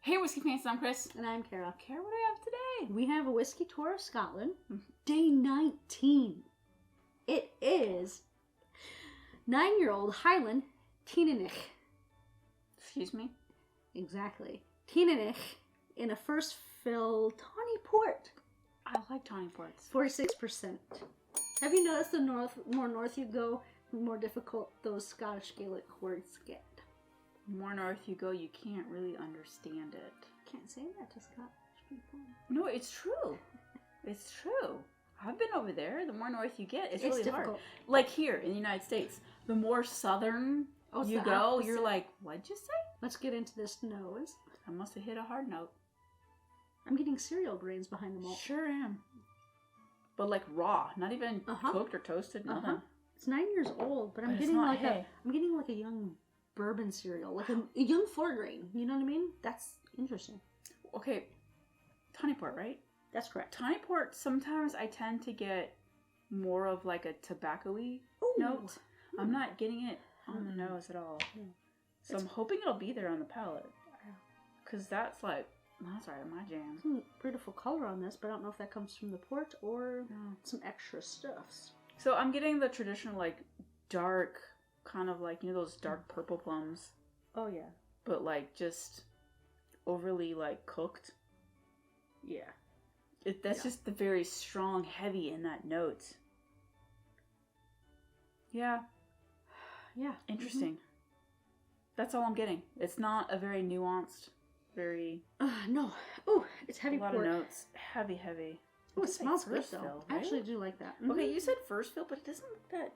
Hey, Whiskey fans, I'm Chris. And I'm Kara. Kara, what do we have today? We have a Whiskey Tour of Scotland, day 19. It is 9-year-old Highland Teenanich. Excuse me? Exactly. Teenanich in a first fill tawny port. I like tawny ports. 46%. Have you noticed the more north you go, the more difficult those Scottish Gaelic words get? The more north you go, you can't really understand it. Can't say that to Scottish people. No, it's true. It's true. I've been over there. The more north you get, it's really difficult. hard. Like here in the United States, the more southern you go, opposite. You're like, what'd you say? Let's get into this nose. I must have hit a hard note. I'm getting cereal grains behind the malt. Sure am. But like raw, not even cooked or toasted, nothing. It's 9 years old, but I'm But getting like hay. I'm getting like a young bourbon cereal, like a young four grain. You know what I mean? That's interesting. Okay, tawny port, right? That's correct. Tawny port, sometimes I tend to get more of like a tobacco-y note. I'm not getting it on the nose at all. So I'm hoping it'll be there on the palate. Because that's right in my jam. Some beautiful color on this, but I don't know if that comes from the port or some extra stuffs. So I'm getting the traditional like dark, kind of like, you know those dark purple plums? Oh yeah. But like just overly like cooked. Yeah. That's just the very strong, heavy in that note. Yeah. Yeah. Interesting. That's all I'm getting. It's not a very nuanced, very... no. Oh, it's heavy a lot port. of notes. Heavy. Oh, it smells good first though. fill, I right? actually do like that. Okay, you said first fill, but it doesn't look that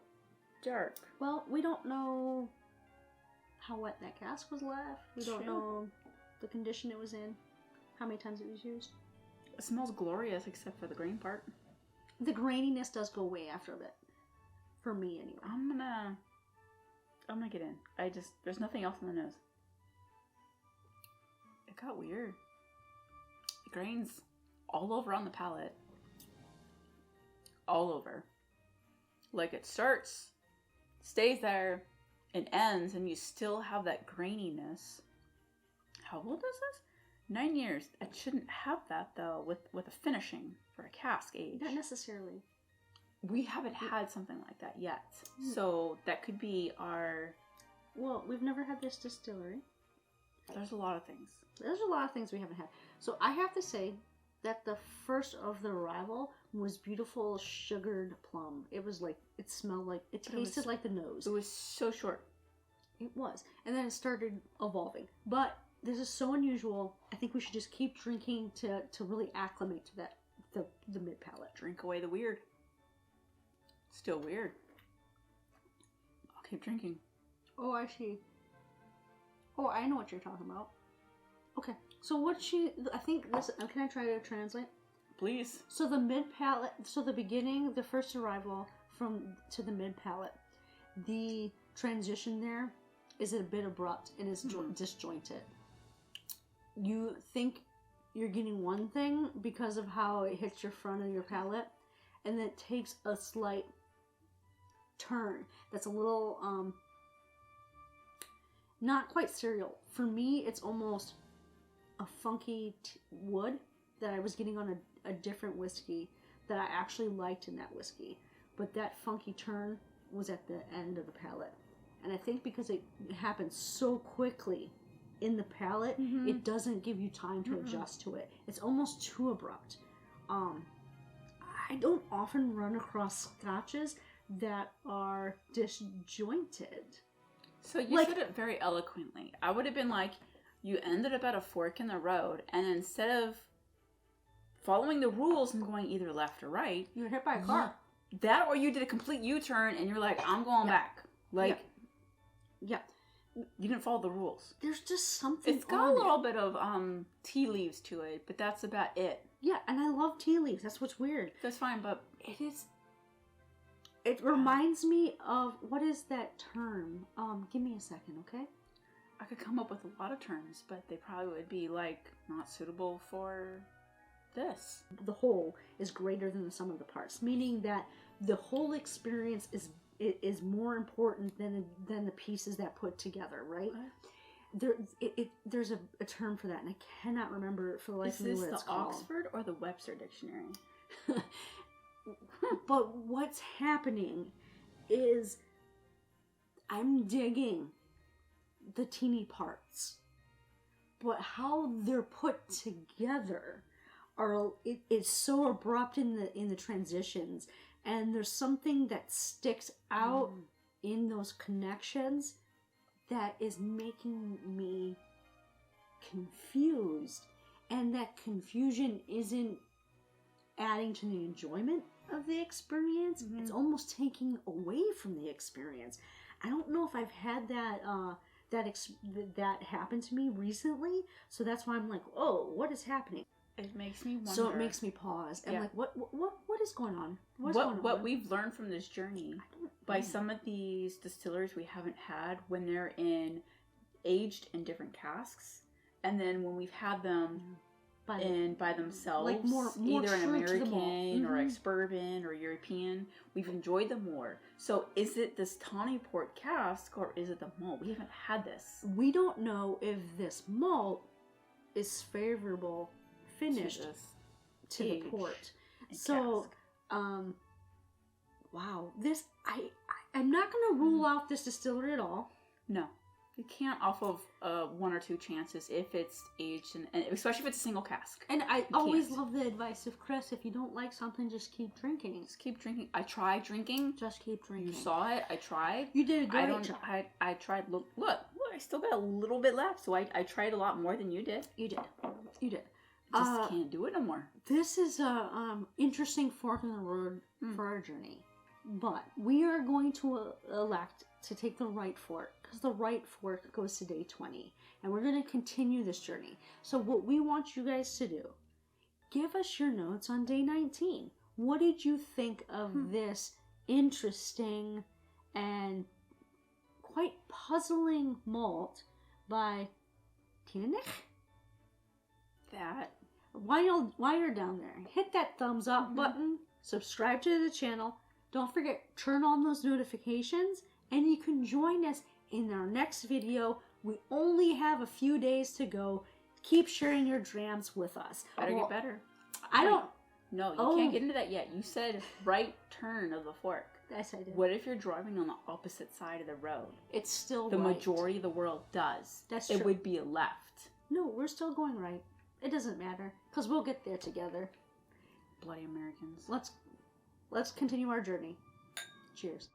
dark. Well, we don't know how wet that cask was left. We don't know the condition it was in, how many times it was used. It smells glorious except for the grain part. The graininess does go away after a bit. For me, anyway. I'm gonna get in. There's nothing else in the nose. It got weird. The grain's all over on the palate. All over. Like it starts, stays there, and ends, and you still have that graininess. How old is this? 9 years. It shouldn't have that though with a finishing for a cask age. Not necessarily. We haven't had something like that yet. So that could be our... Well, we've never had this distillery. There's a lot of things. There's a lot of things we haven't had. So I have to say that the first of the arrival was beautiful sugared plum. It was like, it smelled like, it tasted like the nose. It was so short. It was. And then it started evolving. But this is so unusual. I think we should just keep drinking to really acclimate to that, the mid-palate. Drink away the weird. Still weird. I'll keep drinking. Oh, I see. Oh, I know what you're talking about. Okay, so I think this, can I try to translate? Please. So the mid-palate, so the beginning, the first arrival to the mid-palate, the transition there is a bit abrupt and is disjointed. You think you're getting one thing because of how it hits your front of your palate, and then it takes a slight turn that's a little not quite cereal. For me, it's almost a funky wood that I was getting on a different whiskey that I actually liked in that whiskey, but that funky turn was at the end of the palate. And I think because it happens so quickly in the palate, it doesn't give you time to adjust to it. It's almost too abrupt. I don't often run across scotches that are disjointed. So you said it very eloquently. I would have been like, you ended up at a fork in the road, and instead of following the rules and going either left or right, you were hit by a car. That or you did a complete U-turn and you're like, I'm going back. Like, yeah. You didn't follow the rules. There's just something. It's got a little bit of tea leaves to it, but that's about it. Yeah, and I love tea leaves. That's what's weird. That's fine, but it is. It reminds me of, what is that term? Give me a second, okay? I could come up with a lot of terms, but they probably would be like not suitable for this. The whole is greater than the sum of the parts, meaning that the whole experience is more important than the pieces that put together, right? there's a term for that, and I cannot remember for the life of me what it's called. Is this the Oxford or the Webster Dictionary? But what's happening is I'm digging the teeny parts, but how they're put together it's so abrupt in the transitions, and there's something that sticks out in those connections that is making me confused, and that confusion isn't adding to the enjoyment of the experience. It's almost taking away from the experience. I don't know if I've had that happen to me recently, so that's why I'm like, oh, what is happening? It makes me wonder. So it makes me pause. I'm like, what is going on? What we've learned from this journey by some of these distillers we haven't had when they're aged in different casks, and then when we've had them by themselves, like more either an American or ex-bourbon or European, we've enjoyed them more. So is it this tawny port cask or is it the malt? We haven't had this. We don't know if this malt is favorable finished to the port. So cask. Wow, this I'm not going to rule out this distillery at all. No. You can't off of one or two chances if it's aged, and especially if it's a single cask. And I always love the advice of Chris, if you don't like something, just keep drinking. Just keep drinking. I tried drinking. Just keep drinking. You saw it. I tried. You did a great job. I tried. Look, I still got a little bit left, so I tried a lot more than you did. You did. Just can't do it no more. This is a interesting fork in the road for our journey. But we are going to elect to take the right fork, because the right fork goes to day 20. And we're going to continue this journey. So what we want you guys to do, give us your notes on day 19. What did you think of this interesting and quite puzzling malt by Tinanich? That. While you're down there, hit that thumbs up button, subscribe to the channel. Don't forget, turn on those notifications, and you can join us in our next video. We only have a few days to go. Keep sharing your drams with us. Better get better. No, you can't get into that yet. You said right turn of the fork. Yes, I did. What if you're driving on the opposite side of the road? It's still the right. majority of the world does. That's true. It would be a left. No, we're still going right. It doesn't matter, because we'll get there together. Bloody Americans. Let's continue our journey. Cheers.